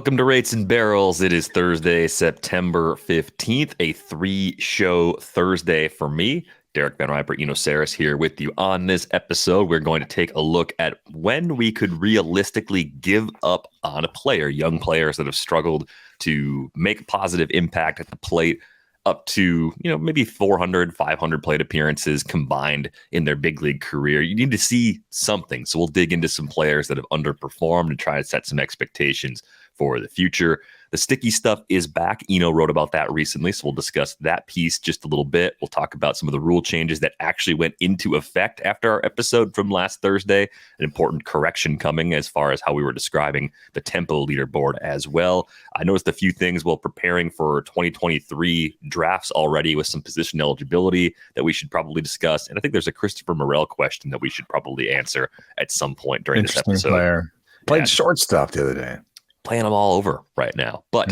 Welcome to Rates and Barrels. It is Thursday, September 15th, a 3-show Thursday for me. Derek Van Riper, Eno Saris here with you. On this episode, we're going to take a look at when we could realistically give up on a player, young players that have struggled to make a positive impact at the plate, up to, maybe 400, 500 plate appearances combined in their big league career. You need to see something. So we'll dig into some players that have underperformed and try to set some expectations for the future. The sticky stuff is back. Eno wrote about that recently, so we'll discuss that piece just a little bit. We'll talk about some of the rule changes that actually went into effect after our episode from last Thursday. An important correction coming as far as how we were describing the tempo leaderboard as well. I noticed a few things while preparing for 2023 drafts already with some position eligibility that we should probably discuss. And I think there's a Christopher Morel question that we should probably answer at some point during this episode. Player. Played shortstop the other day. Playing them all over right now. But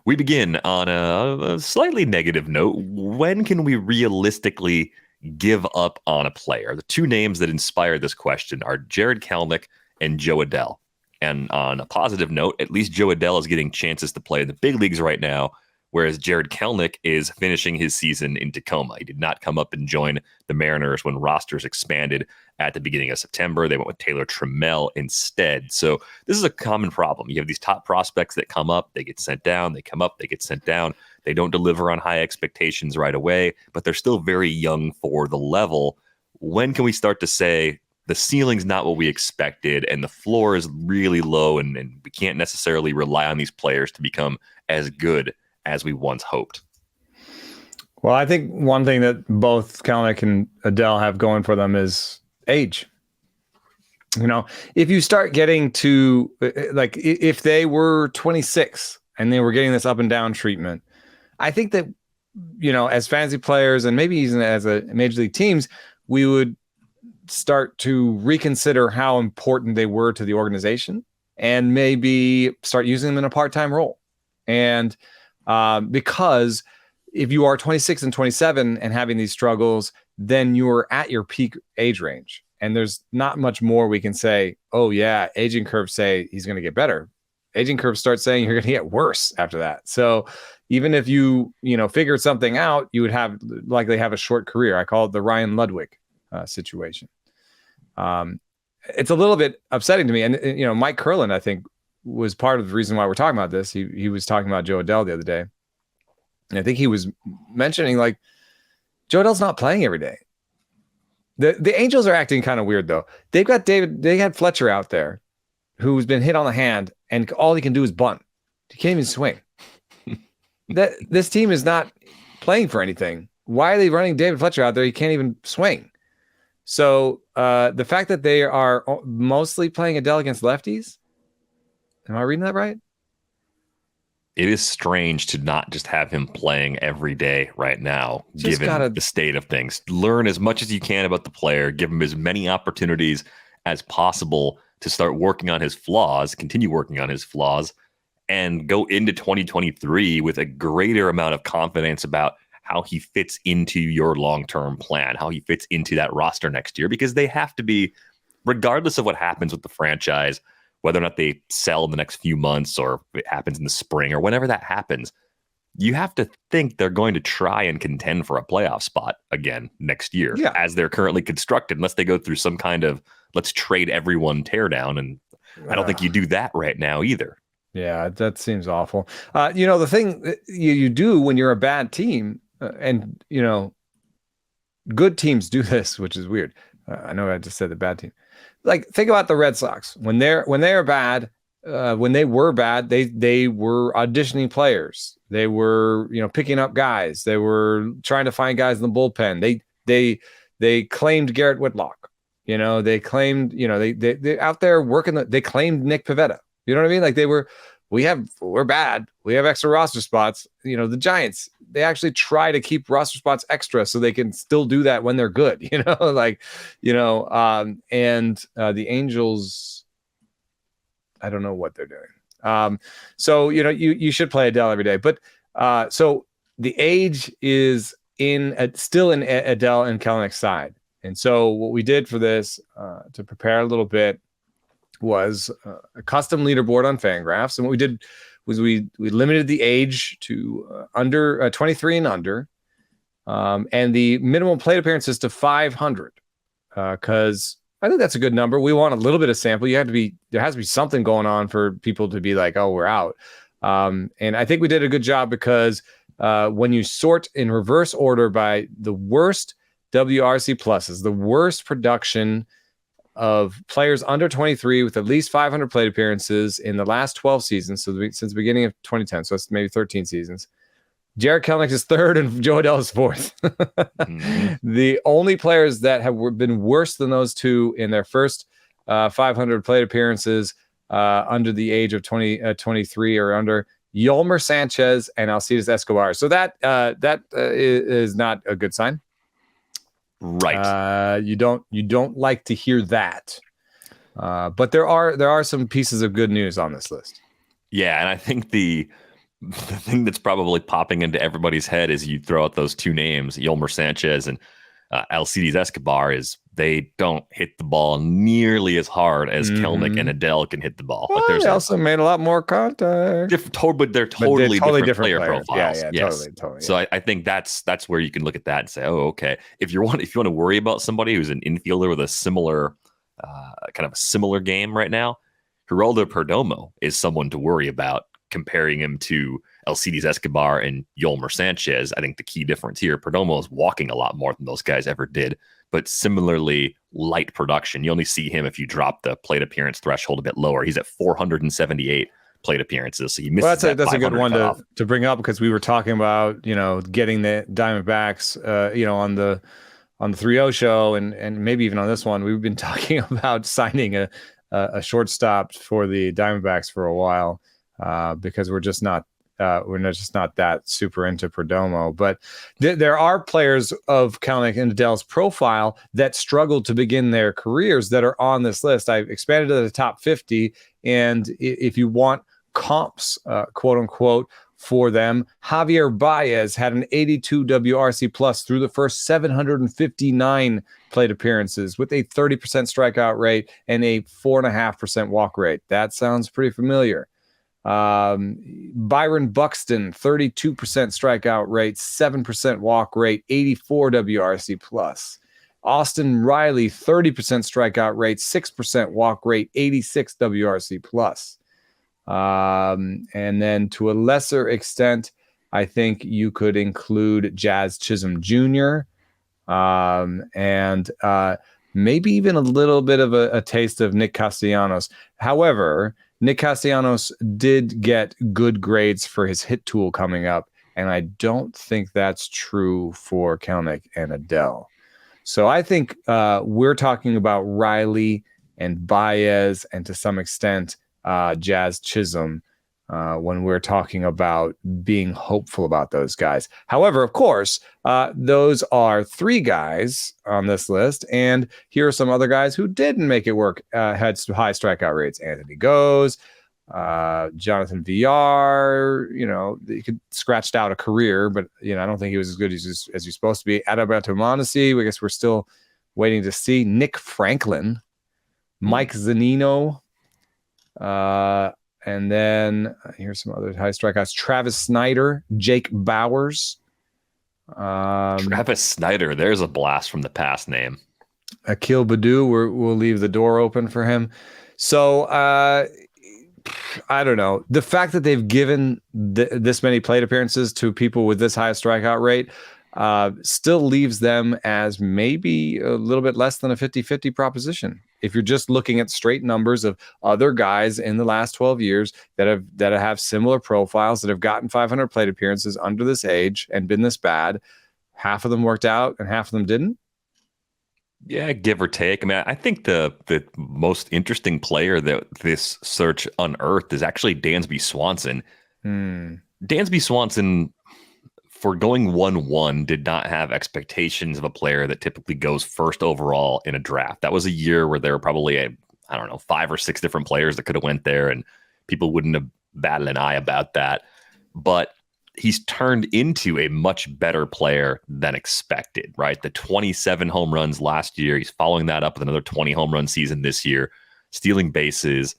we begin on a slightly negative note. When can we realistically give up on a player? The two names that inspired this question are Jared Kelenic and Jo Adell. And on a positive note, at least Jo Adell is getting chances to play in the big leagues right now, whereas Jared Kelenic is finishing his season in Tacoma. He did not come up and join the Mariners when rosters expanded at the beginning of September. They went with Taylor Trammell instead. So this is a common problem. You have these top prospects that come up, they get sent down, they come up, they get sent down. They don't deliver on high expectations right away, but they're still very young for the level. When can we start to say the ceiling's not what we expected and the floor is really low and we can't necessarily rely on these players to become as good as we once hoped? Well, I think one thing that both Kelenic and Adell have going for them is age. If you start getting to, like, if they were 26 and they were getting this up and down treatment, I think that, as fantasy players and maybe even as a major league teams, we would start to reconsider how important they were to the organization and maybe start using them in a part-time role. And because if you are 26 and 27 and having these struggles, then you're at your peak age range. And there's not much more we can say, oh yeah, aging curves say he's going to get better. Aging curves start saying you're going to get worse after that. So even if you figured something out, you would likely have a short career. I call it the Ryan Ludwig situation. It's a little bit upsetting to me. And, Mike Curlin, I think, was part of the reason why we're talking about this. He was talking about Jo Adell the other day. And I think he was mentioning, like, Jo Adell's not playing every day. The Angels are acting kind of weird, though. They had Fletcher out there who's been hit on the hand, and all he can do is bunt. He can't even swing. This team is not playing for anything. Why are they running David Fletcher out there? He can't even swing. So the fact that they are mostly playing Adell against lefties, am I reading that right? It is strange to not just have him playing every day right now, given the state of things. Learn as much as you can about the player, give him as many opportunities as possible to start working on his flaws, continue working on his flaws, and go into 2023 with a greater amount of confidence about how he fits into your long-term plan, how he fits into that roster next year, because they have to be, regardless of what happens with the franchise, whether or not they sell in the next few months or it happens in the spring or whenever that happens, you have to think they're going to try and contend for a playoff spot again next year as they're currently constructed, unless they go through some kind of let's trade everyone teardown. And I don't think you do that right now either. Yeah, that seems awful. The thing that you do when you're a bad team, and, good teams do this, which is weird. I know I just said the bad team. Like, think about the Red Sox. When they are bad, when they were bad, they were auditioning players. They were, picking up guys. They were trying to find guys in the bullpen. They claimed Garrett Whitlock. They claimed, they out there working. They claimed Nick Pivetta. You know what I mean? Like, we're bad. We have extra roster spots. The Giants, they actually try to keep roster spots extra so they can still do that when they're good, and the Angels, I don't know what they're doing. So, you should play Adell every day, but so the age is still in Adell and Kelenic's side. And so what we did for this, to prepare a little bit, was a custom leaderboard on Fangraphs. And what we did was we limited the age to under 23 and under, and the minimum plate appearances to 500, because I think that's a good number. We want a little bit of sample. There has to be something going on for people to be like, oh, we're out. And I think we did a good job because when you sort in reverse order by the worst WRC pluses, the worst production of players under 23 with at least 500 plate appearances in the last 12 seasons, so since the beginning of 2010, so it's maybe 13 seasons, Jarred Kelenic is third and Joe Adell is fourth. The only players that have been worse than those two in their first 500 plate appearances under the age of 23 or under, Yolmer Sanchez and Alcides Escobar. So that is not a good sign. Right. You don't like to hear that. But there are some pieces of good news on this list. Yeah, and I think the thing that's probably popping into everybody's head as you throw out those two names, Yolmer Sanchez and Alcides Escobar, is they don't hit the ball nearly as hard as Kelenic and Adell can hit the ball. Well, they also made a lot more contact. But they're totally different player profiles. Yeah, yes. totally. So I think that's where you can look at that and say, oh, okay. If you want to worry about somebody who's an infielder with a similar kind of a similar game right now, Geraldo Perdomo is someone to worry about. Comparing him to Alcides Escobar and Yolmer Sanchez, I think the key difference here, Perdomo is walking a lot more than those guys ever did, but similarly light production. You only see him if you drop the plate appearance threshold a bit lower. He's at 478 plate appearances, so he misses that's a good one to bring up, because we were talking about getting the Diamondbacks on the 3-0 show and maybe even on this one. We've been talking about signing a shortstop for the Diamondbacks for a while. Because we're just not that super into Perdomo. But there are players of Kelenic and Adell's profile that struggled to begin their careers that are on this list. I've expanded to the top 50, and if you want comps, quote unquote, for them, Javier Baez had an 82 WRC plus through the first 759 plate appearances with a 30% strikeout rate and a 4.5% walk rate. That sounds pretty familiar. Byron Buxton, 32% strikeout rate, 7% walk rate, 84 WRC plus. Austin Riley, 30% strikeout rate, 6% walk rate, 86 WRC plus. And then to a lesser extent, I think you could include Jazz Chisholm Jr. And maybe even a little bit of a taste of Nick Castellanos. However, Nick Castellanos did get good grades for his hit tool coming up, and I don't think that's true for Kelenic and Adell. So I think we're talking about Riley and Baez and to some extent Jazz Chisholm when we're talking about being hopeful about those guys. However, of course, those are three guys on this list, and here are some other guys who didn't make it work, had high strikeout rates. Anthony Goes, Jonathan VR, he could scratched out a career, but I don't think he was as good as he's supposed to be. Adalberto Mondesi, I guess we're still waiting to see. Nick Franklin, Mike Zunino, and then here's some other high strikeouts. Travis Snyder, Jake Bowers. Travis Snyder, there's a blast from the past name. Akil Baddoo, we'll leave the door open for him. So I don't know. The fact that they've given this many plate appearances to people with this high strikeout rate still leaves them as maybe a little bit less than a 50-50 proposition. If you're just looking at straight numbers of other guys in the last 12 years that have similar profiles, that have gotten 500 plate appearances under this age and been this bad, half of them worked out and half of them didn't. Yeah, give or take. I mean, I think the most interesting player that this search unearthed is actually Dansby Swanson. Dansby Swanson, for going 1-1, did not have expectations of a player that typically goes first overall in a draft. That was a year where there were probably 5 or 6 different players that could have went there, and people wouldn't have batted an eye about that. But he's turned into a much better player than expected, right? The 27 home runs last year, he's following that up with another 20 home run season this year. stealing bases,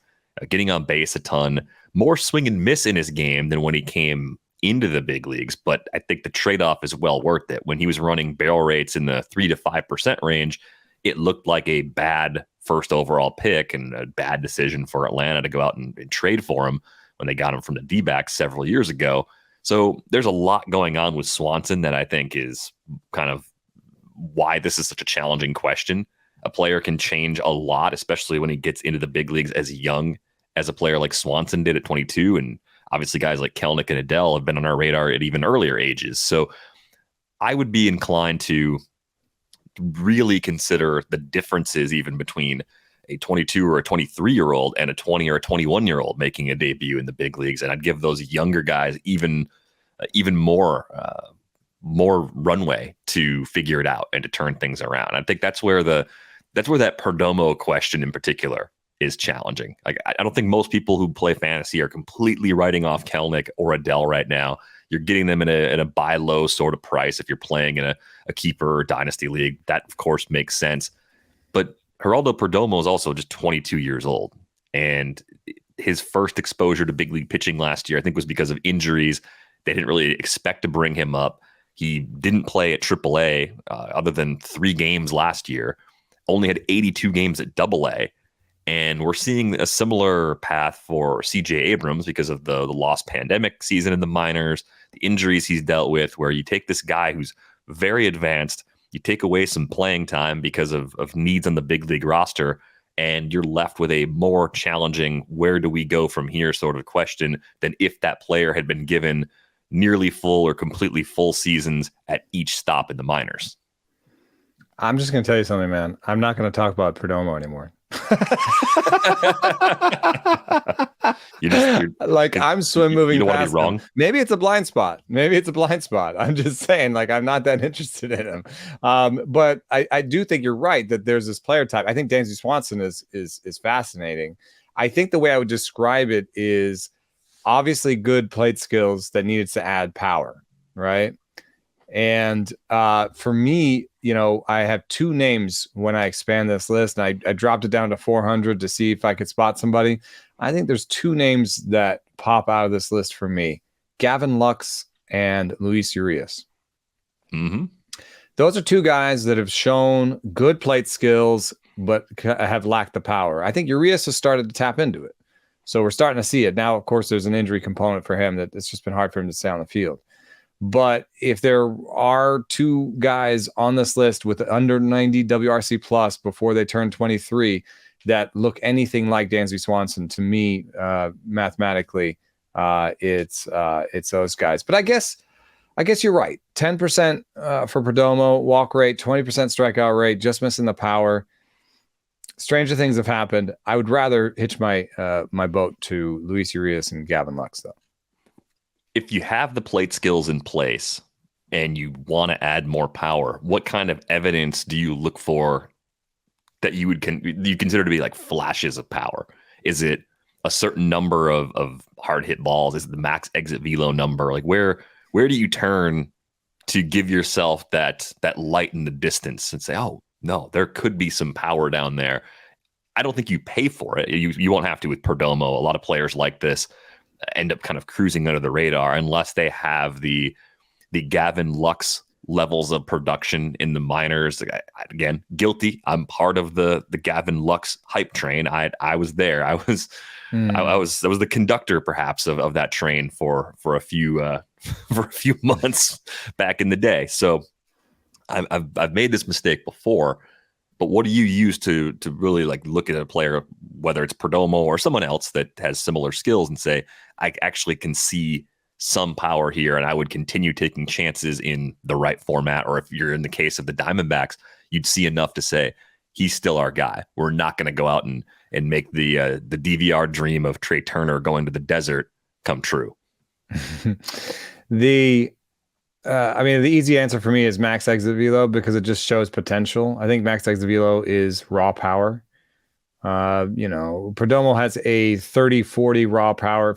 getting on base a ton, more swing and miss in his game than when he came into the big leagues. But I think the trade-off is well worth it. When he was running barrel rates in the 3 to 5% range, it looked like a bad first overall pick and a bad decision for Atlanta to go out and trade for him when they got him from the D-backs several years ago. So there's a lot going on with Swanson that I think is kind of why this is such a challenging question. A player can change a lot, especially when he gets into the big leagues as young as a player like Swanson did at 22. And obviously guys like Kelenic and Adell have been on our radar at even earlier ages. So I would be inclined to really consider the differences even between a 22 or a 23-year-old and a 20 or a 21-year-old making a debut in the big leagues. And I'd give those younger guys even more runway to figure it out and to turn things around. I think that's where that Perdomo question in particular is challenging. Like, I don't think most people who play fantasy are completely writing off Kelenic or Adell right now. You're getting them in a buy low sort of price if you're playing in a keeper or dynasty league. That, of course, makes sense. But Geraldo Perdomo is also just 22 years old. And his first exposure to big league pitching last year, I think, was because of injuries. They didn't really expect to bring him up. He didn't play at AAA other than 3 games last year. Only had 82 games at AA. And we're seeing a similar path for CJ Abrams because of the lost pandemic season in the minors, the injuries he's dealt with, where you take this guy who's very advanced, you take away some playing time because of needs on the big league roster, and you're left with a more challenging where do we go from here sort of question than if that player had been given nearly full or completely full seasons at each stop in the minors. I'm just going to tell you something, man. I'm not going to talk about Perdomo anymore. I'm swim moving. You don't want to be wrong. Maybe it's a blind spot. I'm just saying, like, I'm not that interested in him. But I do think you're right that there's this player type. I think Dansby Swanson is fascinating. I think the way I would describe it is obviously good plate skills that needed to add power, right? And for me, I have 2 names when I expand this list, and I dropped it down to 400 to see if I could spot somebody. I think there's 2 names that pop out of this list for me: Gavin Lux and Luis Urias. Mm-hmm. Those are 2 guys that have shown good plate skills, but have lacked the power. I think Urias has started to tap into it. So we're starting to see it. Now, of course, there's an injury component for him that it's just been hard for him to stay on the field. But if there are 2 guys on this list with under 90 WRC plus before they turn 23 that look anything like Dansby Swanson, to me, mathematically, it's those guys. But I guess you're right. 10% for Perdomo, walk rate, 20% strikeout rate, just missing the power. Stranger things have happened. I would rather hitch my boat to Luis Urias and Gavin Lux, though. If you have the plate skills in place and you want to add more power, what kind of evidence do you look for that you consider to be like flashes of power? Is it a certain number of hard hit balls? Is it the max exit velo number? Like where do you turn to give yourself that light in the distance and say, oh no, there could be some power down there? I don't think you pay for it. You won't have to with Perdomo. A lot of players like this end up kind of cruising under the radar unless they have the Gavin Lux levels of production in the minors. Again, guilty. I'm part of the Gavin Lux hype train. I was there. I was the conductor perhaps of that train for a few months back in the day. So I've made this mistake before. But what do you use to really like look at a player, whether it's Perdomo or someone else that has similar skills, and say, I actually can see some power here and I would continue taking chances in the right format? Or if you're in the case of the Diamondbacks, you'd see enough to say, he's still our guy. We're not going to go out and make the DVR dream of Trey Turner going to the desert come true. The easy answer for me is max exit velo because it just shows potential. I think max exit velo is raw power. Perdomo has a 30-40 raw power,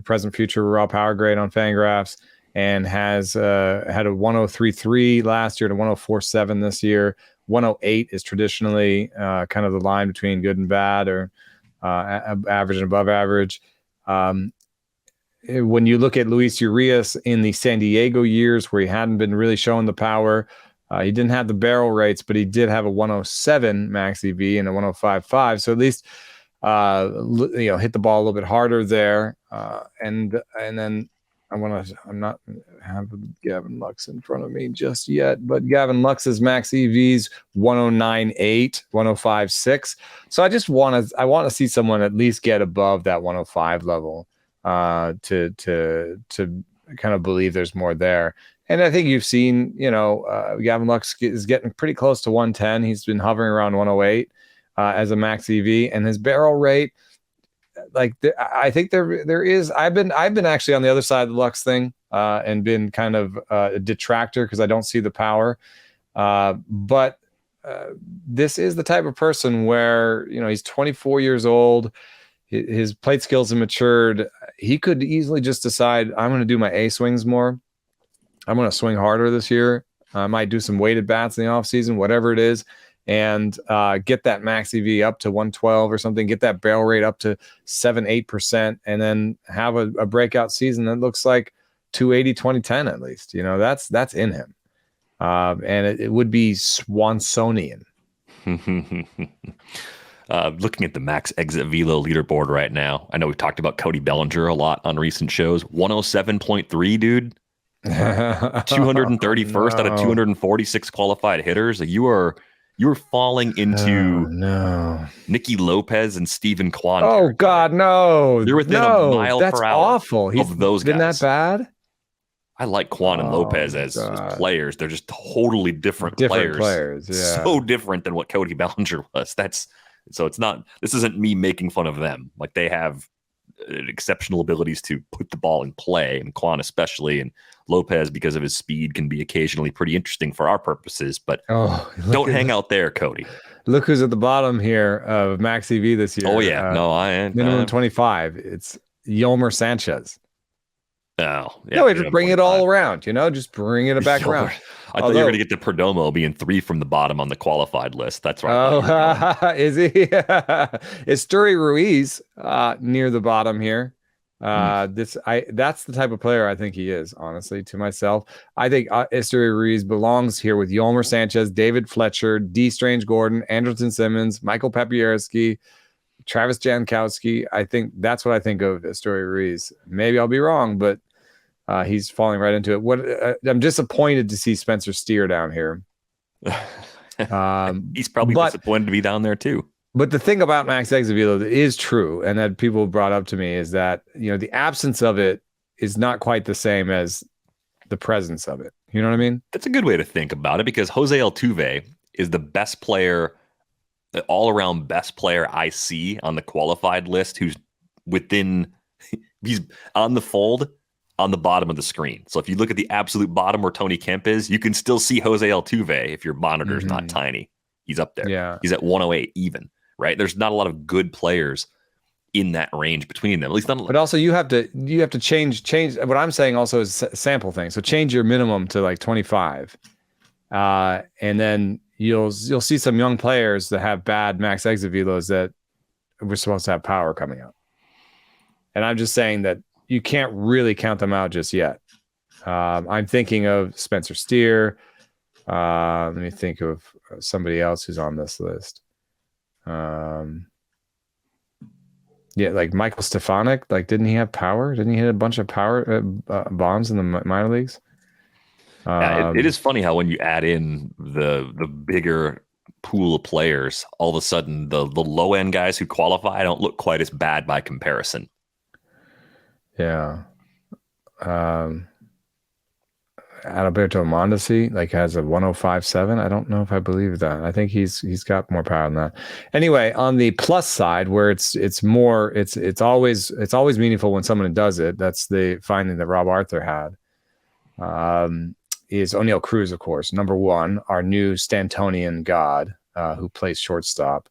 present future raw power grade on Fangraphs, and has had a 103.3 last year to 104.7 this year. 108 is traditionally kind of the line between good and bad, or average and above average. When you look at Luis Urias in the San Diego years where he hadn't been really showing the power, he didn't have the barrel rates, but he did have a 107 max EV and a 105.5. So at least, hit the ball a little bit harder there. And then I'm not having Gavin Lux in front of me just yet, but Gavin Lux's max EVs 109.8, 105.6. So I want to see someone at least get above that 105 level to kind of believe there's more there. And I think you've seen, Gavin Lux is getting pretty close to 110. He's been hovering around 108 as a max EV, and his barrel rate, I think there is. I've been actually on the other side of the Lux thing and been kind of a detractor because I don't see the power. But this is the type of person where he's 24 years old. His plate skills have matured. He could easily just decide, I'm going to do my A swings more. I'm going to swing harder this year. I might do some weighted bats in the offseason, whatever it is, and get that max EV up to 112 or something, get that barrel rate up to 7-8%, and then have a breakout season that looks like 280, 2010 at least. That's in him. And it would be Swansonian. Looking at the max exit velo leaderboard right now, I know we've talked about Cody Bellinger a lot on recent shows. 107.3, dude. 231st out of 246 qualified hitters. You are falling into Nicky Lopez and Steven Kwan. Oh God, no! You're within a mile per hour. Awful. Of those guys. Been that bad? I like Kwan and Lopez as players. They're just totally different players. Yeah. So different than what Cody Bellinger was. So it's not. This isn't me making fun of them. Like, they have exceptional abilities to put the ball in play, and Kwan especially, and Lopez, because of his speed, can be occasionally pretty interesting for our purposes, but don't hang out there, Cody. Look who's at the bottom here of max EV this year. Oh yeah, minimum 25. It's Yolmer Sanchez. Oh yeah, no, just bring it all around. Just bring it back around. I thought you were going to get to Perdomo being 3 from the bottom on the qualified list. That's right. Oh, is he? Is Esteury Ruiz near the bottom here? That's the type of player I think he is, honestly, to myself. I think Esteury Ruiz belongs here with Yolmer Sanchez, David Fletcher, D. Strange Gordon, Andrelton Simmons, Michael Papierski, Travis Jankowski. I think that's what I think of Esteury Ruiz. Maybe I'll be wrong, but he's falling right into it. I'm disappointed to see Spencer Steer down here. He's probably disappointed to be down there too. But the thing about max exit velo that is true, and that people brought up to me, is that the absence of it is not quite the same as the presence of it. You know what I mean? That's a good way to think about it, because Jose Altuve is the best player, the all-around best player I see on the qualified list, who's he's on the fold on the bottom of the screen. So if you look at the absolute bottom where Tony Kemp is, you can still see Jose Altuve if your monitor is not tiny. He's up there. Yeah. He's at 108 even, right? There's not a lot of good players in that range between them. At least not. But also you have to change. What I'm saying also is sample thing. So change your minimum to like 25. And then you'll see some young players that have bad max exit velos that we're supposed to have power coming up. And I'm just saying that you can't really count them out just yet. I'm thinking of Spencer Steer. Let me think of somebody else who's on this list. Like Michael Stefanik. Like, didn't he have power? Didn't he hit a bunch of power bombs in the minor leagues? It is funny how when you add in the bigger pool of players, all of a sudden the low end guys who qualify don't look quite as bad by comparison. Yeah. Adalberto Mondesi has a 105.7. I don't know if I believe that. I think he's got more power than that. Anyway, on the plus side, where it's always meaningful when someone does it. That's the finding that Rob Arthur had. Is O'Neal Cruz, of course, number one, our new Stantonian god who plays shortstop.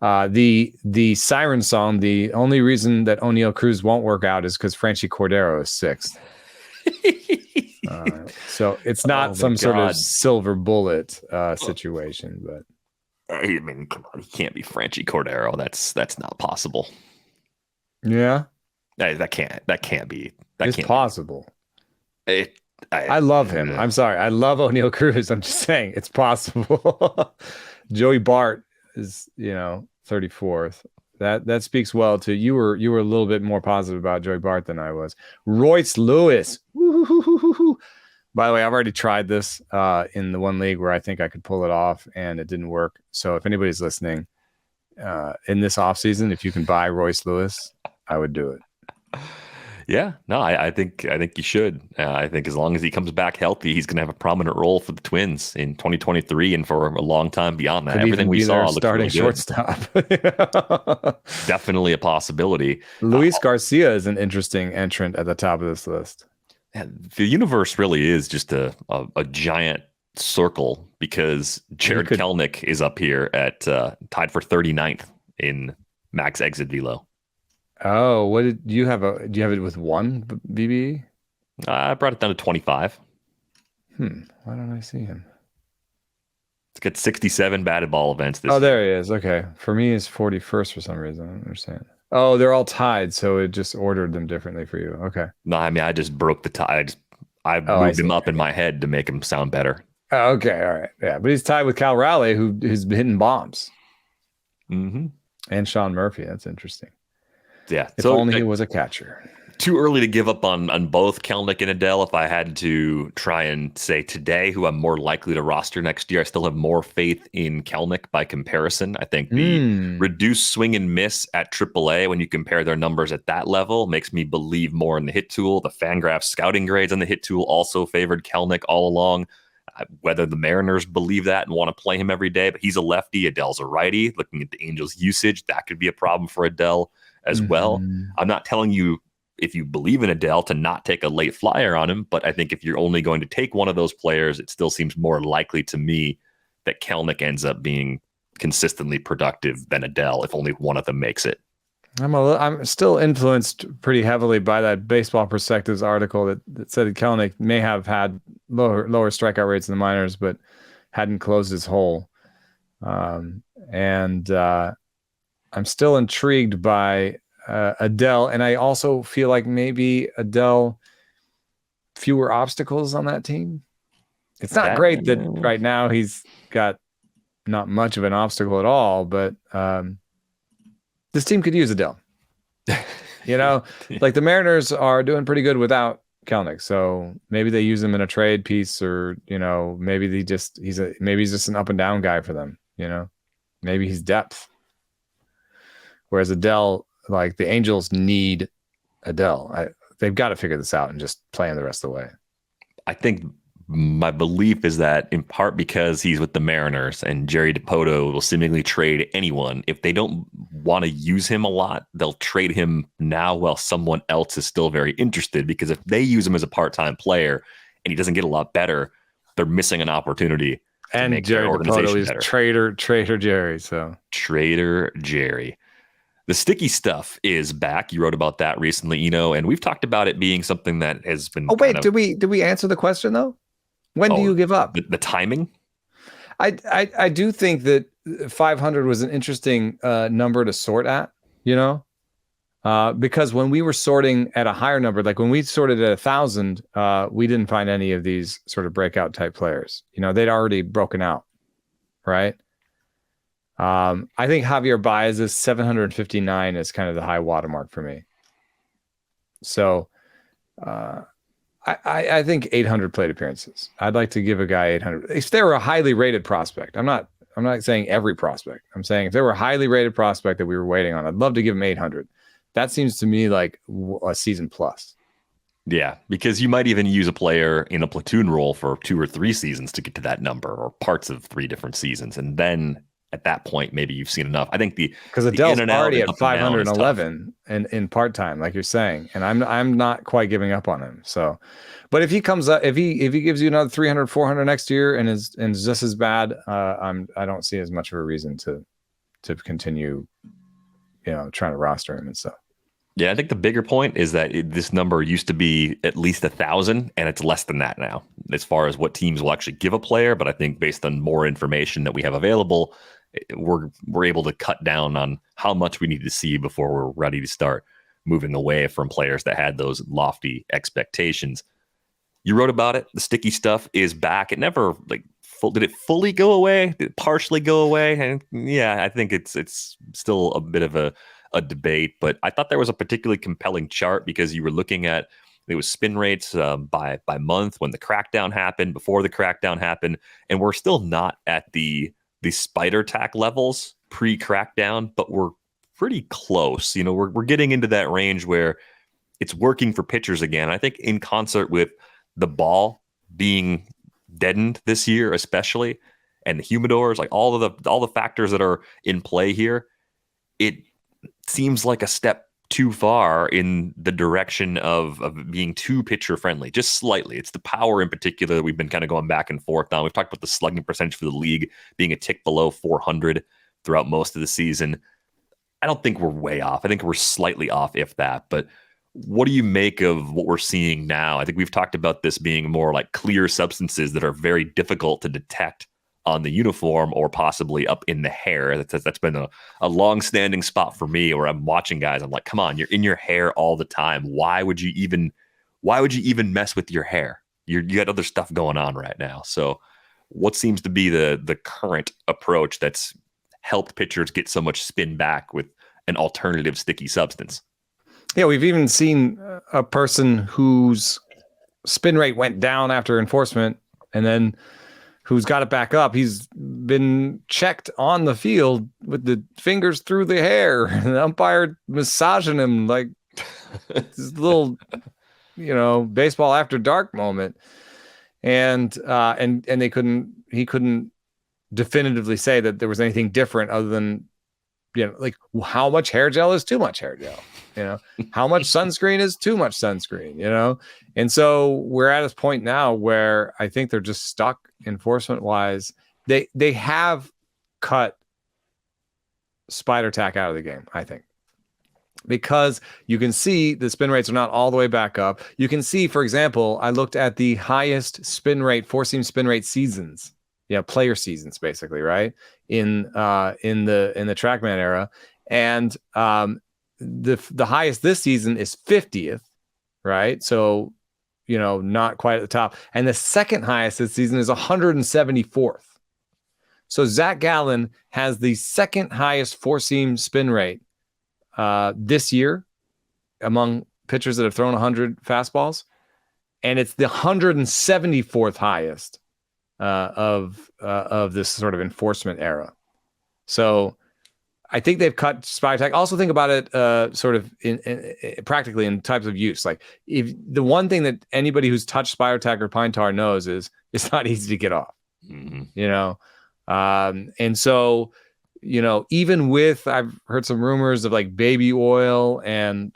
The siren song, the only reason that O'Neal Cruz won't work out is because Franchi Cordero is 6th. So it's not some sort of silver bullet situation, but I mean, come on, he can't be Franchi Cordero. That's not possible. Yeah, That can't be. That it's can't possible. be. I love him. I'm sorry. I love O'Neal Cruz. I'm just saying it's possible. Joey Bart is, 34th. That speaks well to you. Were a little bit more positive about Joey Bart than I was. Royce Lewis. Woo-hoo-hoo-hoo-hoo. By the way, I've already tried this in the one league where I think I could pull it off, and it didn't work. So if anybody's listening in this offseason, if you can buy Royce Lewis, I would do it. Yeah, no, I think you should. I think as long as he comes back healthy, he's going to have a prominent role for the Twins in 2023 and for a long time beyond that. Could Everything we saw looked starting really good. shortstop. Definitely a possibility. Luis Garcia is an interesting entrant at the top of this list. The universe really is just a giant circle because Jared Kelenic is up here at tied for 39th in max exit velo. Oh, what do you have it with one BB? I brought it down to 25. Why don't I see him? It's got 67 batted ball events this year. There he is. Okay. For me, it's 41st for some reason. I don't understand. Oh, they're all tied, so it just ordered them differently for you. Okay. No, I mean, I just broke the tie. I moved him up in my head to make him sound better. Oh, okay. All right. Yeah, but he's tied with Cal Raleigh, who's hitting bombs. Mm-hmm. And Sean Murphy. That's interesting. Yeah. If only he was a catcher. Too early to give up on both Kelenic and Adell. If I had to try and say today who I'm more likely to roster next year, I still have more faith in Kelenic by comparison. I think the reduced swing and miss at AAA, when you compare their numbers at that level, makes me believe more in the hit tool. The Fangraphs scouting grades on the hit tool also favored Kelenic all along. Whether the Mariners believe that and want to play him every day, but he's a lefty. Adell's a righty. Looking at the Angels' usage, that could be a problem for Adell as well. I'm not telling you if you believe in Adell to not take a late flyer on him, but I think if you're only going to take one of those players, it still seems more likely to me that Kelenic ends up being consistently productive than Adell if only one of them makes it. I'm still influenced pretty heavily by that Baseball Perspectives article that said that Kelenic may have had lower strikeout rates in the minors, but hadn't closed his hole. I'm still intrigued by Adell, and I also feel like maybe Adell fewer obstacles on that team. It's not great that right now he's got not much of an obstacle at all, but this team could use Adell. Like the Mariners are doing pretty good without Kelenic, so maybe they use him in a trade piece, or maybe he's just an up and down guy for them. Maybe he's depth. Whereas Adell, like the Angels need Adell. They've got to figure this out and just play him the rest of the way. I think my belief is that in part because he's with the Mariners and Jerry DiPoto will seemingly trade anyone. If they don't want to use him a lot, they'll trade him now while someone else is still very interested, because if they use him as a part-time player and he doesn't get a lot better, they're missing an opportunity. And Jerry DiPoto is Trader Jerry. So Trader Jerry. The sticky stuff is back. You wrote about that recently, Eno, and we've talked about it being something that has been. Oh wait, did we answer the question though? When do you give up? The timing? I do think that 500 was an interesting number to sort at, because when we were sorting at a higher number, like when we sorted at 1,000, we didn't find any of these sort of breakout type players. They'd already broken out, right? I think Javier Baez's 759 is kind of the high watermark for me. So I think 800 plate appearances. I'd like to give a guy 800. If they were a highly rated prospect, I'm not saying every prospect. I'm saying if they were a highly rated prospect that we were waiting on, I'd love to give him 800. That seems to me like a season plus. Yeah, because you might even use a player in a platoon role for 2 or 3 seasons to get to that number, or parts of 3 different seasons. And then at that point, maybe you've seen enough. I think because Adell's already at 511 and in part-time, like you're saying, and I'm not quite giving up on him. So, but if he comes up, if he gives you another 300, 400 next year and is just as bad, I don't see as much of a reason to continue, trying to roster him and stuff. Yeah, I think the bigger point is that this number used to be at least 1,000, and it's less than that now, as far as what teams will actually give a player. But I think based on more information that we have available, we're able to cut down on how much we need to see before we're ready to start moving away from players that had those lofty expectations. You wrote about it. The sticky stuff is back. It never did it fully go away? Did it partially go away? And yeah, I think it's still a bit of a debate. But I thought there was a particularly compelling chart because you were looking at it was spin rates by month when the crackdown happened, before the crackdown happened, and we're still not at the spider tack levels pre-crackdown, but we're pretty close. We're getting into that range where it's working for pitchers again. I think in concert with the ball being deadened this year, especially, and the humidors, like all the factors that are in play here, it seems like a step too far in the direction of being too pitcher friendly, just slightly. It's the power in particular that we've been kind of going back and forth on. We've talked about the slugging percentage for the league being a tick below 400 throughout most of the season. I don't think we're way off. I think we're slightly off, if that. But what do you make of what we're seeing now? I think we've talked about this being more like clear substances that are very difficult to detect on the uniform or possibly up in the hair. That's been a long-standing spot for me where I'm watching guys. I'm like, come on, you're in your hair all the time. Why would you even mess with your hair? You got other stuff going on right now. So what seems to be the current approach that's helped pitchers get so much spin back with an alternative sticky substance? Yeah, we've even seen a person whose spin rate went down after enforcement and then who's got it back up. He's been checked on the field with the fingers through the hair and the umpire massaging him like this little, baseball after dark moment. And he couldn't definitively say that there was anything different other than, how much hair gel is too much hair gel, how much sunscreen is too much sunscreen, and so we're at this point now where I think they're just stuck enforcement wise. They have cut spider tack out of the game, I think, because you can see the spin rates are not all the way back up. You can see, for example, I looked at the highest spin rate, four-seam spin rate seasons, player seasons, basically, right? In the TrackMan era. And the highest this season is 50th, right? So, not quite at the top. And the second highest this season is 174th. So Zach Gallen has the second highest four-seam spin rate this year among pitchers that have thrown 100 fastballs. And it's the 174th highest of this sort of enforcement era. So I think they've cut spider tack. Also think about it sort of in practically in types of use. Like if the one thing that anybody who's touched spider tack or pine tar knows is it's not easy to get off, and so, even with, I've heard some rumors of like baby oil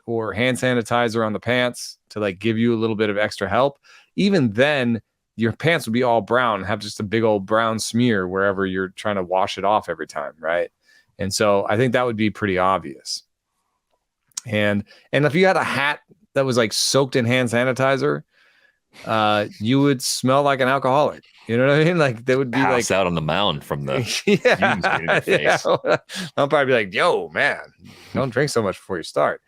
or hand sanitizer on the pants to like give you a little bit of extra help. Even then, your pants would be all brown, have just a big old brown smear wherever you're trying to wash it off every time, right? And so I think that would be pretty obvious. And if you had a hat that was like soaked in hand sanitizer, you would smell like an alcoholic. You know what I mean? Like they would be pass out on the mound from the fumes in your face. I'll probably be like, "Yo, man, don't drink so much before you start."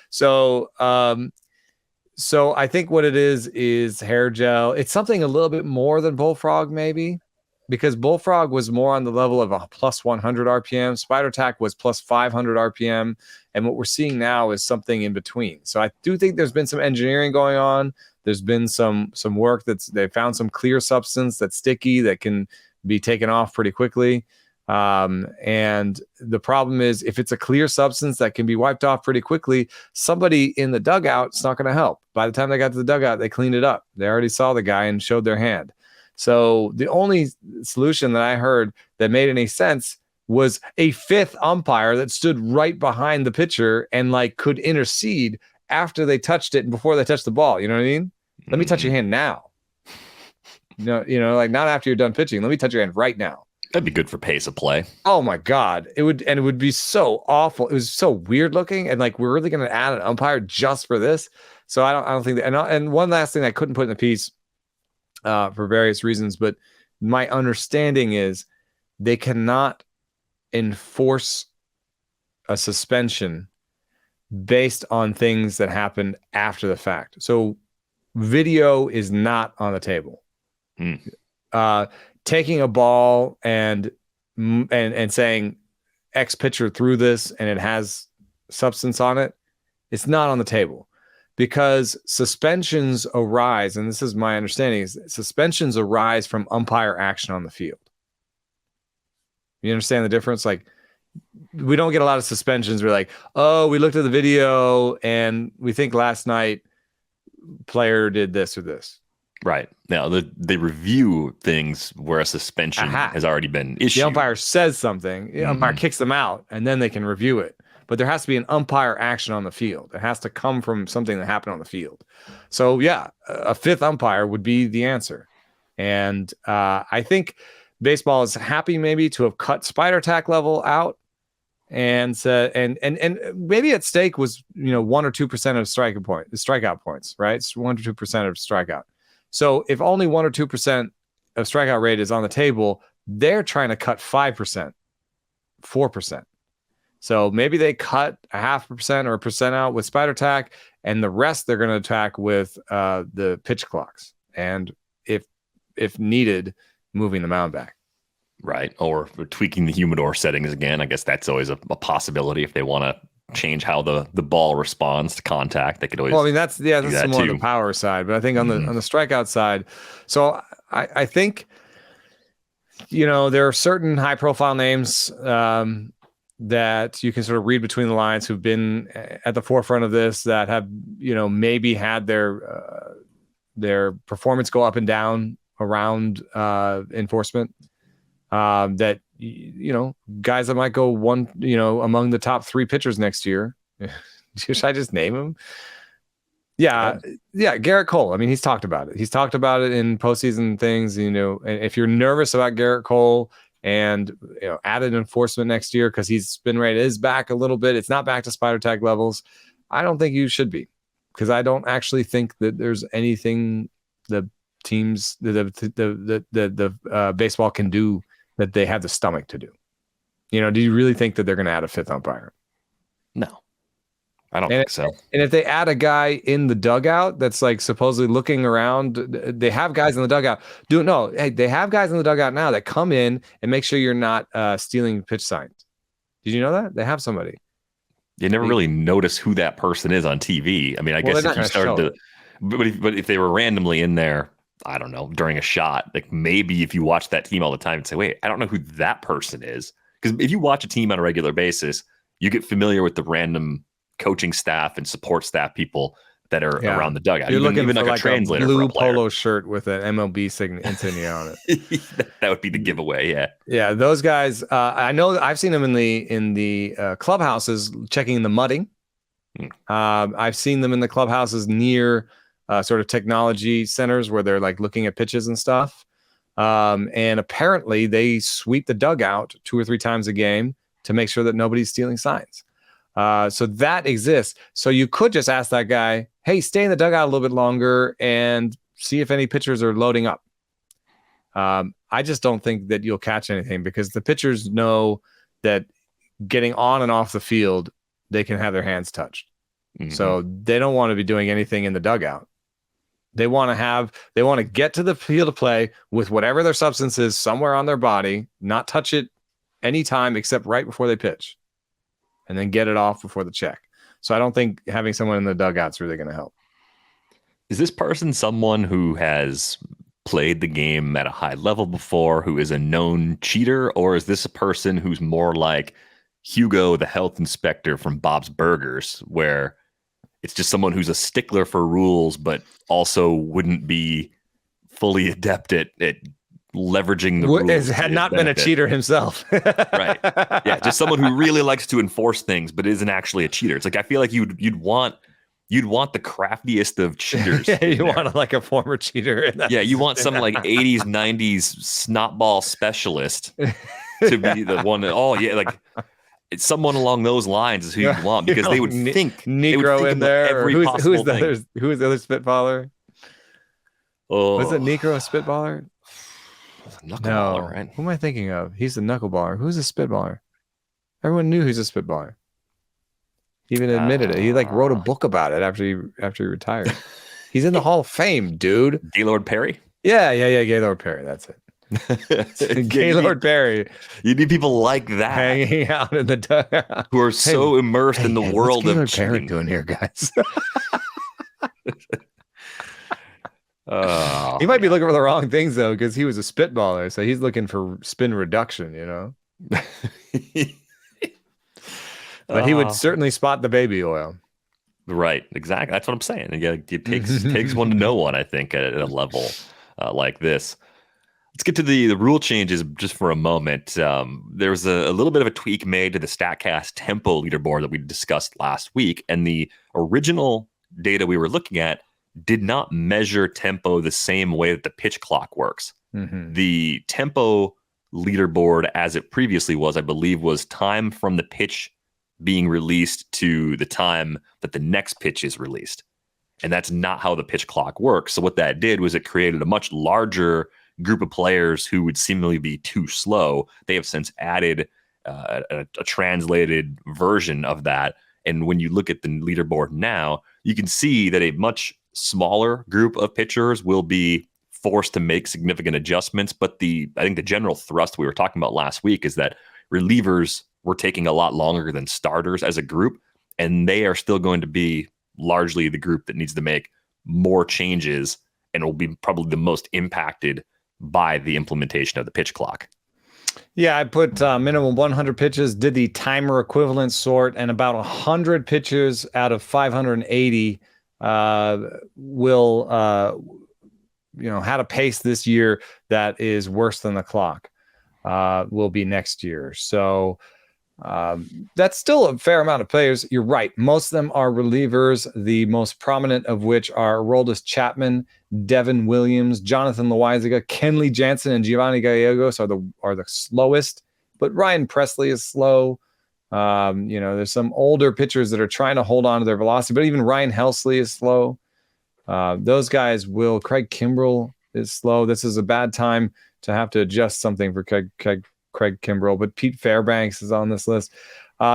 So I think what it is hair gel. It's something a little bit more than Bullfrog, maybe, because Bullfrog was more on the level of a plus 100 RPM. Spider Tack was plus 500 RPM. And what we're seeing now is something in between. So I do think there's been some engineering going on. There's been some work they found some clear substance that's sticky that can be taken off pretty quickly. And the problem is if it's a clear substance that can be wiped off pretty quickly, somebody in the dugout, it's not going to help. By the time they got to the dugout, they cleaned it up. They already saw the guy and showed their hand. So the only solution that I heard that made any sense was a fifth umpire that stood right behind the pitcher and like could intercede after they touched it and before they touched the ball. You know what I mean? Let me touch your hand now. No, like not after you're done pitching. Let me touch your hand right now. That'd be good for pace of play. Oh my God. It would be so awful. It was so weird looking. And like, we're really going to add an umpire just for this. So I don't think that, and one last thing I couldn't put in the piece for various reasons, but my understanding is they cannot enforce a suspension based on things that happened after the fact. So video is not on the table. Taking a ball and saying X pitcher threw this and it has substance on it, it's not on the table, because suspensions arise, and this is my understanding, is suspensions arise from umpire action on the field. You understand the difference? Like, we don't get a lot of suspensions. We're like, oh, we looked at the video and we think last night player did this or this. Right. Now, they review things where a suspension has already been issued. The umpire says something, the umpire kicks them out, and then they can review it. But there has to be an umpire action on the field. It has to come from something that happened on the field. So, yeah, a fifth umpire would be the answer. And I think baseball is happy maybe to have cut spider tack level out, and maybe at stake was 1 or 2% of strikeout points, right? It's 1 or 2% of strikeout. So if only 1 or 2% of strikeout rate is on the table, they're trying to cut 5%, 4%. So maybe they cut 0.5% or 1% out with spider tack, and the rest they're going to attack with the pitch clocks, and if needed, moving the mound back. Right. Or tweaking the humidor settings again. I guess that's always a possibility if they want to change how the ball responds to contact. They could always. Well, I mean, that's more on the power side, but I think on the strikeout side. So I think, there are certain high profile names that you can sort of read between the lines who've been at the forefront of this, that have, maybe had their performance go up and down around enforcement. That guys that might go one, among the top 3 pitchers next year. Should I just name them? Yeah, Garrett Cole. I mean, he's talked about it. He's talked about it in postseason things. And if you're nervous about Garrett Cole and added enforcement next year because he's spin rate is back a little bit, it's not back to spider tag levels. I don't think you should be, because I don't actually think that there's anything the teams the baseball can do that they have the stomach to do. Do you really think that they're going to add a fifth umpire? No, I don't think so. And if they add a guy in the dugout that's like supposedly looking around, they have guys in the dugout. They have guys in the dugout now that come in and make sure you're not stealing pitch signs. Did you know that? They have somebody. You never really notice who that person is on TV. I mean, I guess if you started to, but if they were randomly in there, I don't know, during a shot, like maybe if you watch that team all the time and say, wait, I don't know who that person is. Because if you watch a team on a regular basis, you get familiar with the random coaching staff and support staff people that are around the dugout. You're looking for like a translator, a blue for a player. polo shirt with an MLB insignia on it. That would be the giveaway. Yeah. Yeah. Those guys, I know I've seen them in the clubhouses checking the mudding. I've seen them in the clubhouses near sort of technology centers where they're like looking at pitches and stuff. And apparently they sweep the dugout 2 or 3 times a game to make sure that nobody's stealing signs. So that exists. So you could just ask that guy, hey, stay in the dugout a little bit longer and see if any pitchers are loading up. I just don't think that you'll catch anything, because the pitchers know that getting on and off the field, they can have their hands touched. Mm-hmm. So they don't want to be doing anything in the dugout. They want to get to the field of play with whatever their substance is somewhere on their body, not touch it anytime except right before they pitch, and then get it off before the check. So I don't think having someone in the dugout's really going to help. Is this person someone who has played the game at a high level before, who is a known cheater, or is this a person who's more like Hugo, the health inspector from Bob's Burgers, where it's just someone who's a stickler for rules, but also wouldn't be fully adept at leveraging the rules? Had not been a cheater himself. Right. Yeah. Just someone who really likes to enforce things, but isn't actually a cheater. It's like, I feel like you'd want the craftiest of cheaters. Yeah, you want like a former cheater. Yeah. You want some like 80s, 90s snotball specialist to be the one that, like, it's someone along those lines is who you want, because they would think Negro in there. Every possible thing. Who is the other spitballer? Oh, was it Negro a spitballer? Knuckleballer, right? Who am I thinking of? He's the knuckleballer. Who's the spitballer? Everyone knew he's a spitballer. He even admitted it. He like wrote a book about it after he retired. He's in the Hall of Fame, dude. Gaylord Perry. Yeah. Gaylord Perry. That's it. Gaylord Perry. You need people like that hanging out in the dugout who are so immersed in the world what's of Gaylord Perry doing here, guys. He might be looking for the wrong things though, because he was a spitballer, so he's looking for spin reduction, you know. But he would certainly spot the baby oil. Right, exactly. That's what I'm saying. It takes one to know one, I think, at a level like this. Let's get to the rule changes just for a moment. There was a little bit of a tweak made to the StatCast tempo leaderboard that we discussed last week, and the original data we were looking at did not measure tempo the same way that the pitch clock works. Mm-hmm. The tempo leaderboard, as it previously was, I believe, was time from the pitch being released to the time that the next pitch is released. And that's not how the pitch clock works. So what that did was it created a much larger group of players who would seemingly be too slow. They have since added a translated version of that. And when you look at the leaderboard now, you can see that a much smaller group of pitchers will be forced to make significant adjustments. But I think the general thrust we were talking about last week is that relievers were taking a lot longer than starters as a group, and they are still going to be largely the group that needs to make more changes and will be probably the most impacted by the implementation of the pitch clock. Yeah, I put minimum 100 pitches, did the timer equivalent sort, and about 100 pitches out of 580 will had a pace this year that is worse than the clock will be next year. So that's still a fair amount of players. You're right. Most of them are relievers, the most prominent of which are Aroldis Chapman, Devin Williams, Jonathan Loaizaga, Kenley Jansen, and Giovanni Gallegos are the slowest, but Ryan Presley is slow. There's some older pitchers that are trying to hold on to their velocity, but even Ryan Helsley is slow. Those guys Craig Kimbrell is slow. This is a bad time to have to adjust something for Craig Kimbrell, but Pete Fairbanks is on this list.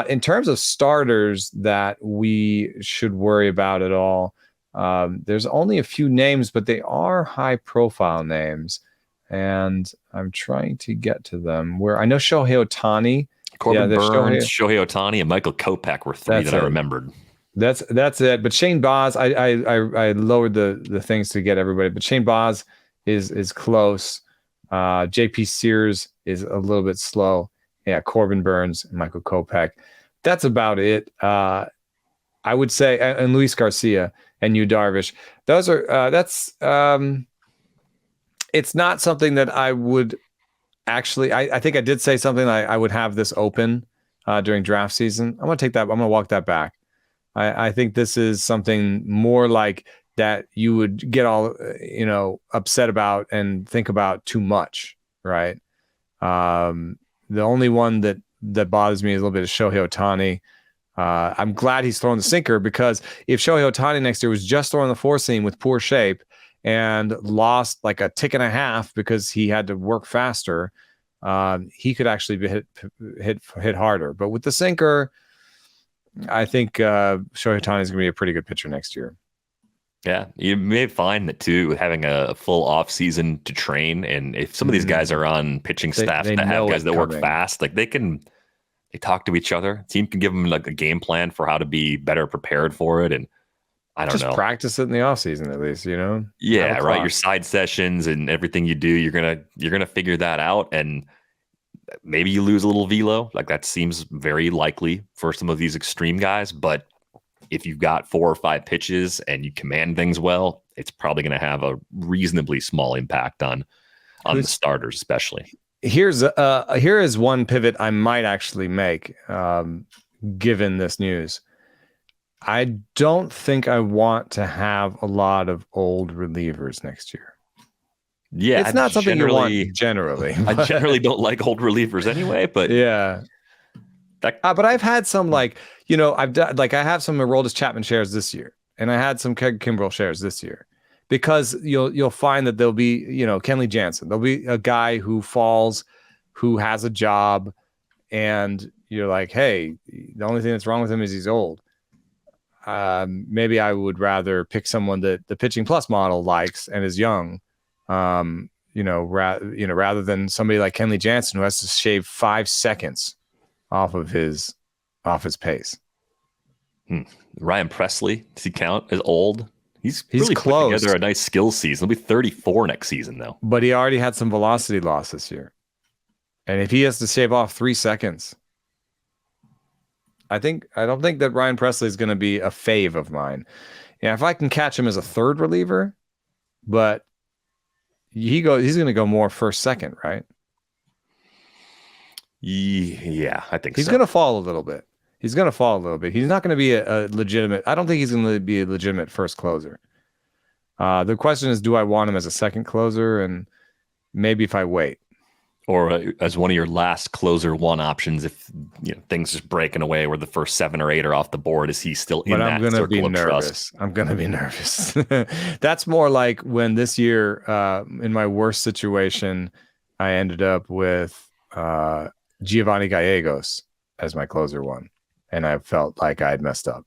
In terms of starters that we should worry about at all, there's only a few names, but they are high-profile names, and I'm trying to get to them. Where I know Shohei Ohtani, Corbin Burns, Shohei Ohtani, and Michael Kopech were three that I remembered. That's it. But Shane Baz, I lowered the things to get everybody, but Shane Baz is close. JP Sears is a little bit slow. Yeah, Corbin Burns and Michael Kopech. That's about it. I would say, and Luis Garcia and Yu Darvish. Those are it's not something that I would actually. I think I did say something. I would have this open during draft season. I'm gonna take that. I'm gonna walk that back. I think this is something more like that you would get all upset about and think about too much, right? The only one that bothers me a little bit is Shohei Ohtani. I'm glad he's throwing the sinker, because if Shohei Ohtani next year was just throwing the four seam with poor shape and lost like a tick and a half because he had to work faster, he could actually be hit harder. But with the sinker, I think Shohei Ohtani is going to be a pretty good pitcher next year. Yeah, you may find that too, having a full off season to train, and if some of these guys are on pitching staff that have guys that work fast, like they talk to each other. Team can give them like a game plan for how to be better prepared for it, and I don't know. Just practice it in the off season at least, Yeah, right. Your side sessions and everything you do, you're gonna figure that out, and maybe you lose a little velo. Like that seems very likely for some of these extreme guys, but if you've got 4 or 5 pitches and you command things well, it's probably going to have a reasonably small impact on the starters, especially. Here is one pivot I might actually make, given this news. I don't think I want to have a lot of old relievers next year. Yeah, it's not something you want generally. I generally don't like old relievers anyway, but yeah. But I've had some I've done I have some Aroldis Chapman shares this year, and I had some Craig Kimbrell shares this year, because you'll find that there'll be Kenley Jansen. There'll be a guy who falls, who has a job, and you're like, hey, the only thing that's wrong with him is he's old. Maybe I would rather pick someone that the Pitching Plus model likes and is young, rather than somebody like Kenley Jansen who has to shave 5 seconds off his pace. Ryan Presley, does he count as old? He's really close. Put together a nice skills season. He'll be 34 next season, though. But he already had some velocity loss this year. And if he has to shave off 3 seconds, I don't think that Ryan Presley is going to be a fave of mine. Yeah, if I can catch him as a third reliever, but he's going to go more first, second, right? Yeah, I think he's going to fall a little bit. He's going to fall a little bit. He's not going to be a legitimate. I don't think he's going to be a legitimate first closer. The question is, do I want him as a second closer? And maybe if I wait. Or as one of your last closer one options, if things just breaking away where the first 7 or 8 are off the board, is he still in that circle of trust? I'm going to be nervous. That's more like when this year, in my worst situation, I ended up with Giovanni Gallegos as my closer one. And I felt like I had messed up.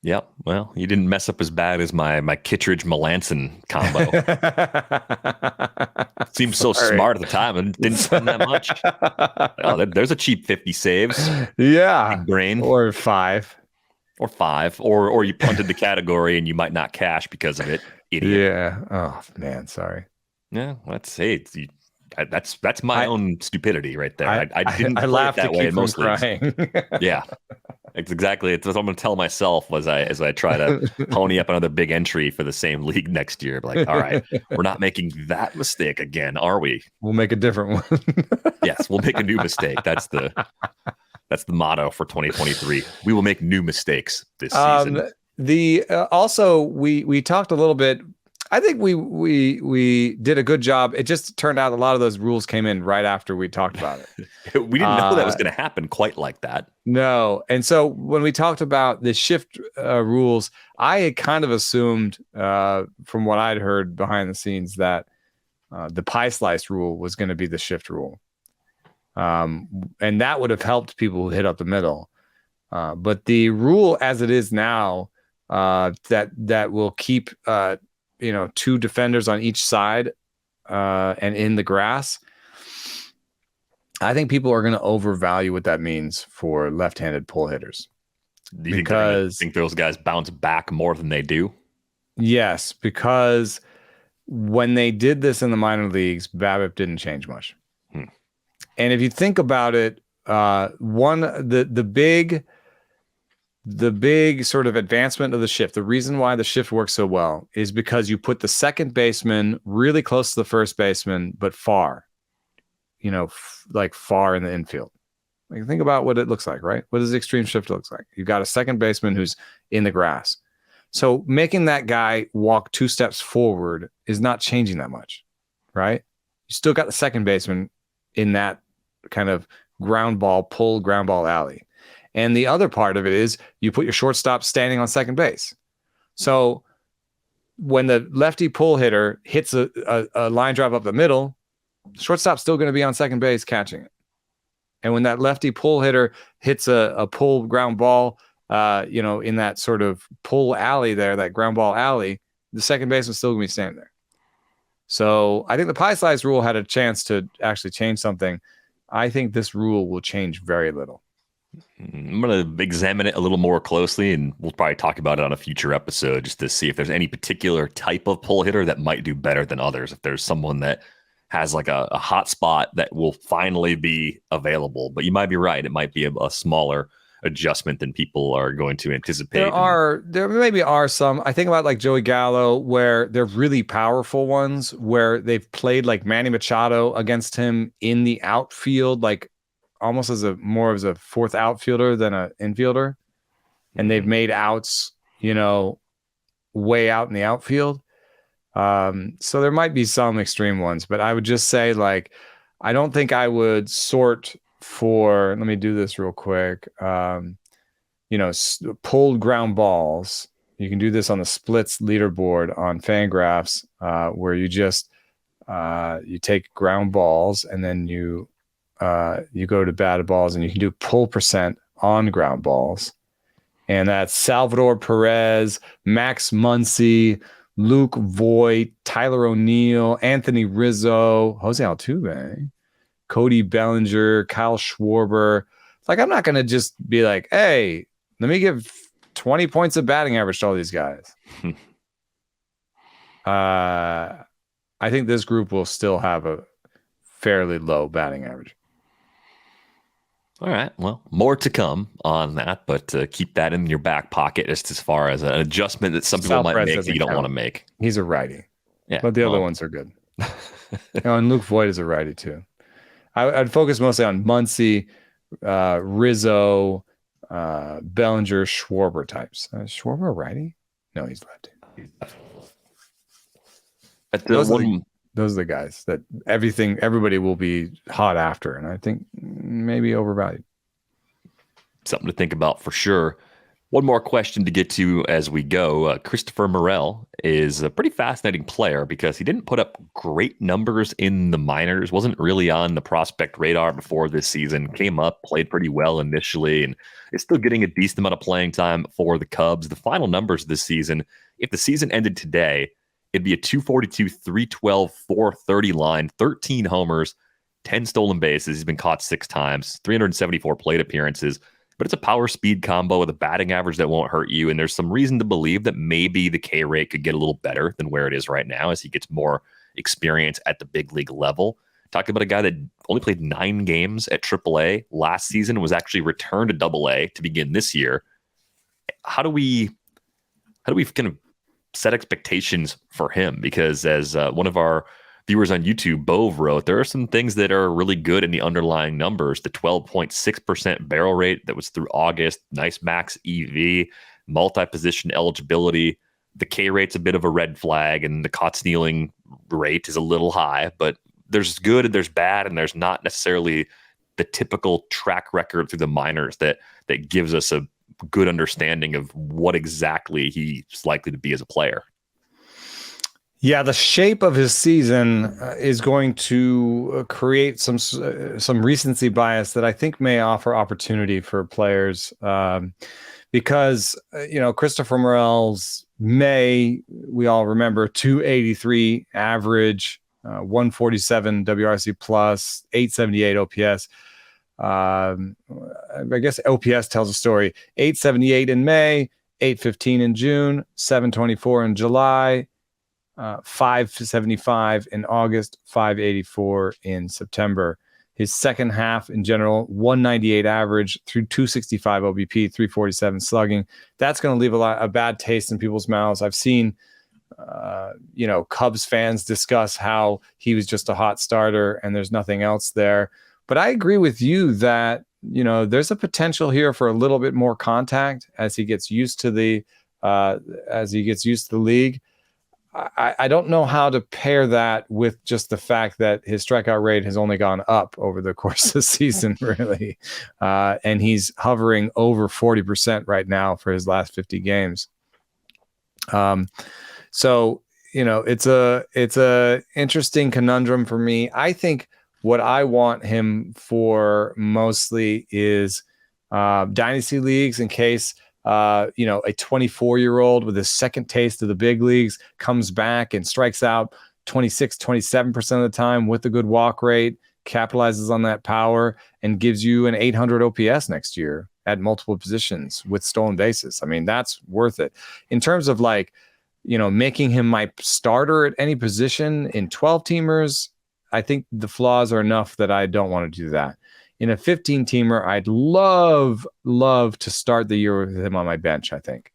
Yeah, well, you didn't mess up as bad as my Kittredge-Melanson combo. Seemed so smart at the time and didn't spend that much. Oh, there's a cheap 50 saves. Yeah. Big brain. Or 5. Or you punted the category and you might not cash because of it. Idiot. Yeah. Oh, man, sorry. Yeah, let's say it's... That's my own stupidity right there. I didn't I play it that way in most crying. leagues. Yeah, it's exactly. It's what I'm going to tell myself as I try to pony up another big entry for the same league next year. Like, all right, we're not making that mistake again, are we? We'll make a different one. Yes, we'll make a new mistake. That's the motto for 2023. We will make new mistakes this season. Also we talked a little bit. I think we did a good job. It just turned out a lot of those rules came in right after we talked about it. We didn't know that was going to happen quite like that. No. And so when we talked about the shift rules, I had kind of assumed from what I'd heard behind the scenes that the pie slice rule was going to be the shift rule. And that would have helped people who hit up the middle. But the rule as it is now, that will keep 2 defenders on each side and in the grass. I think people are going to overvalue what that means for left-handed pull hitters. Do you think those guys bounce back more than they do? Yes, because when they did this in the minor leagues, BABIP didn't change much. And if you think about it, the big sort of advancement of the shift, the reason why the shift works so well is because you put the second baseman really close to the first baseman, but far, like far in the infield. Like, think about what it looks like, right? What does the extreme shift look like? You've got a second baseman who's in the grass. So making that guy walk 2 steps forward is not changing that much, right? You still got the second baseman in that kind of ground ball alley. And the other part of it is you put your shortstop standing on second base. So when the lefty pull hitter hits a line drive up the middle, the shortstop's still going to be on second base catching it. And when that lefty pull hitter hits a pull ground ball, in that sort of pull alley there, that ground ball alley, the second baseman's still going to be standing there. So I think the pie slice rule had a chance to actually change something. I think this rule will change very little. I'm going to examine it a little more closely, and we'll probably talk about it on a future episode just to see if there's any particular type of pull hitter that might do better than others. If there's someone that has like a hot spot that will finally be available. But you might be right. It might be a smaller adjustment than people are going to anticipate. There maybe are some. I think about like Joey Gallo, where they're really powerful ones, where they've played like Manny Machado against him in the outfield, like almost as more as a fourth outfielder than an infielder. And they've made outs, way out in the outfield. So there might be some extreme ones, but I would just say, like, I don't think I would sort for, let me do this real quick. Pulled ground balls. You can do this on the splits leaderboard on Fangraphs, where you just, you take ground balls and then you you go to batted balls and you can do pull percent on ground balls. And that's Salvador Perez, Max Muncy, Luke Voigt, Tyler O'Neill, Anthony Rizzo, Jose Altuve, Cody Bellinger, Kyle Schwarber. Like, I'm not going to just be like, hey, let me give 20 points of batting average to all these guys. I think this group will still have a fairly low batting average. All right. Well, more to come on that, but keep that in your back pocket just as far as an adjustment that some people might make that you don't want to make. He's a righty. Yeah. But the other ones are good. And Luke Voigt is a righty too. I'd focus mostly on Muncy, Rizzo, Bellinger, Schwarber types. Schwarber a righty? No, he's lefty. Those are the guys that everybody will be hot after, and I think maybe overvalued. Something to think about for sure. One more question to get to as we go. Christopher Morel is a pretty fascinating player because he didn't put up great numbers in the minors, wasn't really on the prospect radar before this season, came up, played pretty well initially, and is still getting a decent amount of playing time for the Cubs. The final numbers this season, if the season ended today, it'd be a 242, 312, 430 line, 13 homers, 10 stolen bases. He's been caught 6 times, 374 plate appearances. But it's a power speed combo with a batting average that won't hurt you. And there's some reason to believe that maybe the K rate could get a little better than where it is right now as he gets more experience at the big league level. Talking about a guy that only played 9 games at AAA last season, was actually returned to AA to begin this year. How do we kind of set expectations for him? Because as one of our viewers on YouTube, Bove, wrote, there are some things that are really good in the underlying numbers. The 12.6% barrel rate that was through August, nice max EV, multi-position eligibility. The K rate's a bit of a red flag, and the caught stealing rate is a little high, but there's good and there's bad, and there's not necessarily the typical track record through the minors that gives us a good understanding of what exactly he's likely to be as a player. Yeah, the shape of his season is going to create some recency bias that I think may offer opportunity for players, because Christopher Morel's May, we all remember, 283 average, 147 WRC plus, 878 OPS. I guess OPS tells a story. 878 in May, 815 in June, 724 in July, 575 in August, 584 in September. His second half in general, 198 average through 265 OBP, 347 slugging. That's going to leave a bad taste in people's mouths. I've seen, Cubs fans discuss how he was just a hot starter and there's nothing else there. But I agree with you that, there's a potential here for a little bit more contact as he gets used to the league. I don't know how to pair that with just the fact that his strikeout rate has only gone up over the course of the season, really. And he's hovering over 40% right now for his last 50 games. So, it's a interesting conundrum for me. I think what I want him for mostly is dynasty leagues, in case a 24-year-old with his second taste of the big leagues comes back and strikes out 27% of the time with a good walk rate, capitalizes on that power, and gives you an 800 OPS next year at multiple positions with stolen bases. I mean, that's worth it. In terms of making him my starter at any position in 12-teamers, I think the flaws are enough that I don't want to do that. In a 15-teamer, I'd love to start the year with him on my bench, I think.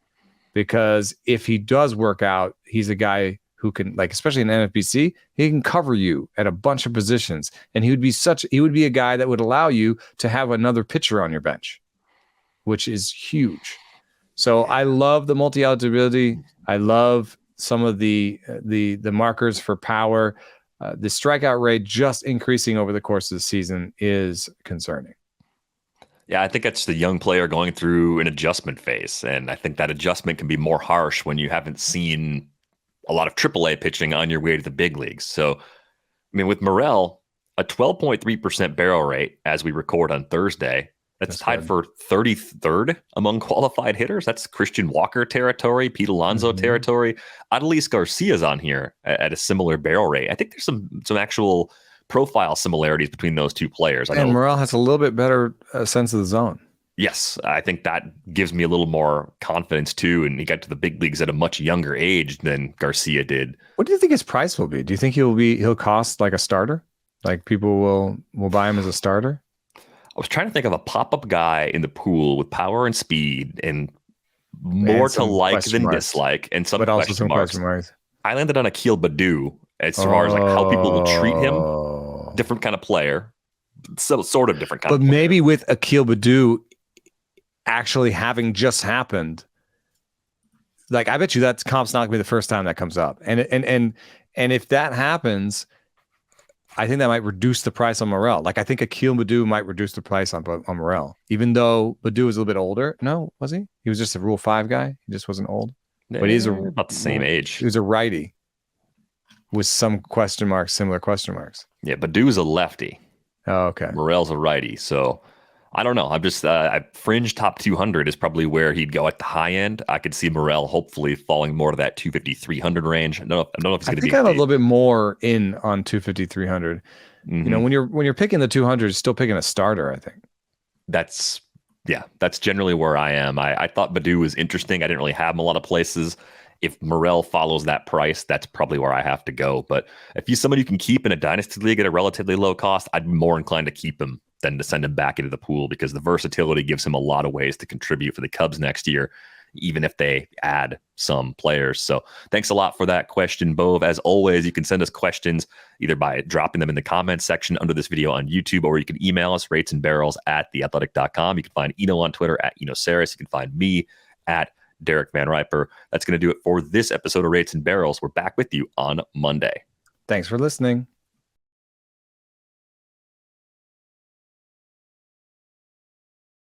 Because if he does work out, he's a guy who can, especially in NFBC, he can cover you at a bunch of positions. And he would be a guy that would allow you to have another pitcher on your bench, which is huge. So I love the multi-eligibility. I love some of the markers for power. The strikeout rate just increasing over the course of the season is concerning. Yeah, I think that's the young player going through an adjustment phase. And I think that adjustment can be more harsh when you haven't seen a lot of AAA pitching on your way to the big leagues. So, I mean, with Morel, a 12.3% barrel rate as we record on Thursday. That's tied good. for 33rd among qualified hitters. That's Christian Walker territory, Pete Alonso territory. Adolis Garcia's on here at a similar barrel rate. I think there's some actual profile similarities between those two players. I know Morel has a little bit better sense of the zone. Yes, I think that gives me a little more confidence too. And he got to the big leagues at a much younger age than Garcia did. What do you think his price will be? Do you think he'll cost like a starter? Like people will buy him as a starter? I was trying to think of a pop-up guy in the pool with power and speed and more to like than dislike, and some question marks. I landed on Akil Baddoo as far as like how people will treat him. Different kind of player. So sort of different kind of player. But maybe with Akil Baddoo actually having just happened, like I bet you that comp's not gonna be the first time that comes up. And if that happens, I think that might reduce the price on Morel. Like I think Akil Baddoo might reduce the price on Morel, even though Baddoo was a little bit older. No, was he? He was just a Rule 5 guy. He just wasn't old. But he's about the same age. He was a righty with some question marks, similar question marks. Yeah, Baddoo's a lefty. Oh, okay. Morel's a righty. So I don't know. I'm just fringe top 200 is probably where he'd go at the high end. I could see Morel hopefully falling more to that 250, 300 range. I don't know if it's going to be. I think I'm a little bit more in on 250, 300. You know, when you're picking the 200, you're still picking a starter. I think that's generally where I am. I thought Baddoo was interesting. I didn't really have him a lot of places. If Morel follows that price, that's probably where I have to go. But if he's somebody you can keep in a dynasty league at a relatively low cost, I'd be more inclined to keep him than to send him back into the pool, because the versatility gives him a lot of ways to contribute for the Cubs next year, even if they add some players. So thanks a lot for that question, Bove. As always, you can send us questions either by dropping them in the comments section under this video on YouTube, or you can email us, ratesandbarrels@theathletic.com. You can find Eno on Twitter @EnoSaris. You can find me at Derek Van Riper. That's going to do it for this episode of Rates and Barrels. We're back with you on Monday. Thanks for listening.